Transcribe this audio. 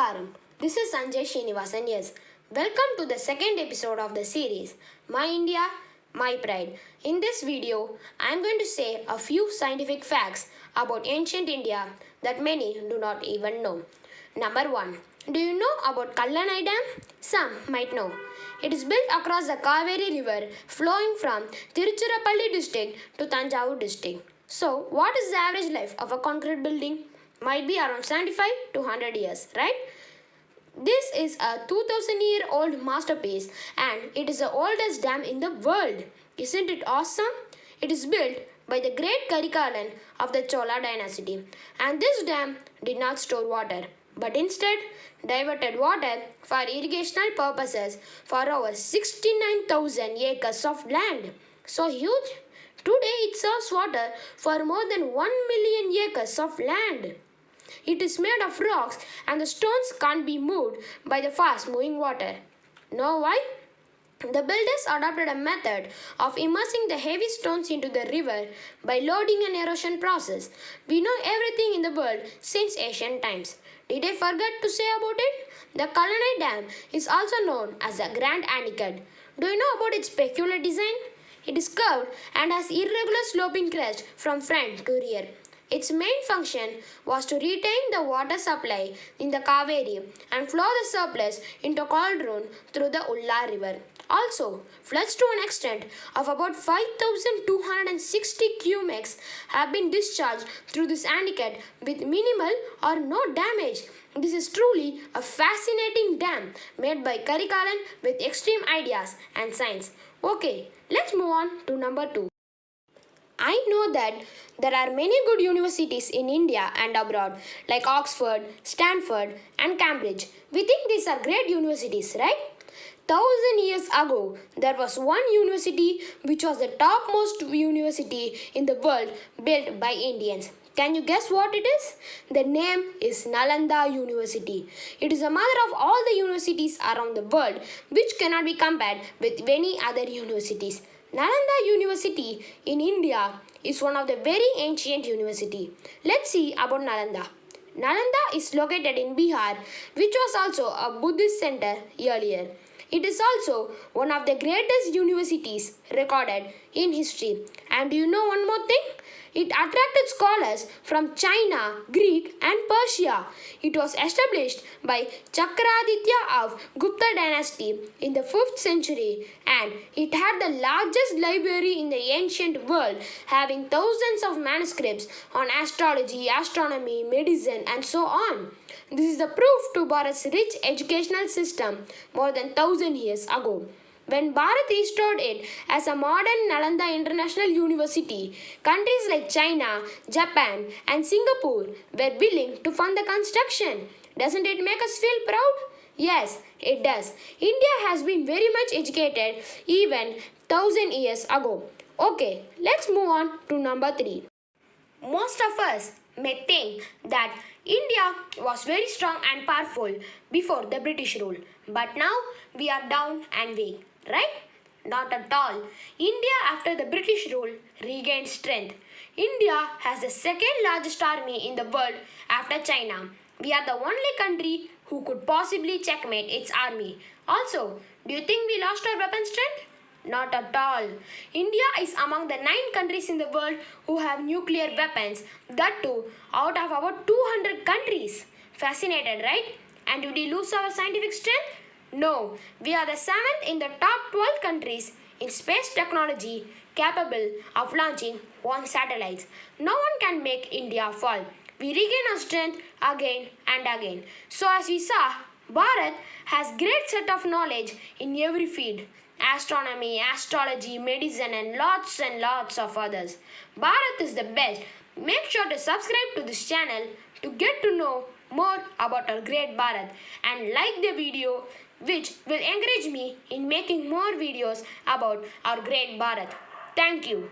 Namaskaram. This is Sanjay Srinivasan. Yes, welcome to the second episode of the series My India, My Pride. In this video, I am going to say a few scientific facts about ancient India that many do not even know. Number 1. Do you know about Kallanai Dam? Some might know. It is built across the Kaveri River flowing from Tiruchirappalli district to Tanjavur district. So, what is the average life of a concrete building? Might be around 75 to 100 years, right? This is a 2000-year-old masterpiece and it is the oldest dam in the world. Isn't it awesome? It is built by the great Karikalan of the Chola dynasty, and this dam did not store water but instead diverted water for irrigational purposes for over 69,000 acres of land. So huge! Today it serves water for more than 1 million acres of land. It is made of rocks and the stones can't be moved by the fast moving water. Know why? The builders adopted a method of immersing the heavy stones into the river by loading and erosion process. We know everything in the world since ancient times. Did I forget to say about it? The Kallanai Dam is also known as the Grand Anicut. Do you know about its peculiar design? It is curved and has irregular sloping crest from front to rear. Its main function was to retain the water supply in the Kaveri and flow the surplus into Cauldron through the Ulla river. Also, floods to an extent of about 5,260 cumecs have been discharged through this anicut with minimal or no damage. This is truly a fascinating dam made by Karikalan with extreme ideas and science. Okay, let's move on to number 2. I know that there are many good universities in India and abroad like Oxford, Stanford and Cambridge. We think these are great universities, right? 1,000 years ago, there was one university which was the topmost university in the world built by Indians. Can you guess what it is? The name is Nalanda University. It is the mother of all the universities around the world which cannot be compared with any other universities. Nalanda University in India is one of the very ancient university. Let's see about Nalanda. Nalanda is located in Bihar, which was also a Buddhist center earlier. It is also one of the greatest universities recorded in history. And do you know one more thing? It attracted scholars from China, Greek and Persia. It was established by Chakraditya of Gupta dynasty in the 5th century and it had the largest library in the ancient world, having thousands of manuscripts on astrology, astronomy, medicine and so on. This is the proof to Bharat's rich educational system more than 1,000 years ago. When Bharat restored it as a modern Nalanda International University, countries like China, Japan and Singapore were willing to fund the construction. Doesn't it make us feel proud? Yes, it does. India has been very much educated even 1,000 years ago. Okay, let's move on to number 3. Most of us may think that India was very strong and powerful before the British rule, but now we are down and weak, right? Not at all. India after the British rule regained strength. India has the second largest army in the world after China. We are the only country who could possibly checkmate its army. Also, do you think we lost our weapon strength? Not at all. India is among the 9 countries in the world who have nuclear weapons, that too out of about 200 countries. Fascinated, right? And did we lose our scientific strength? No, we are the 7th in the top 12 countries in space technology capable of launching 1 satellite. No one can make India fall. We regain our strength again and again. So as we saw, Bharat has great set of knowledge in every field. Astronomy, astrology, medicine and lots of others. Bharat is the best. Make sure to subscribe to this channel to get to know more about our great Bharat and like the video, which will encourage me in making more videos about our great Bharat. Thank you.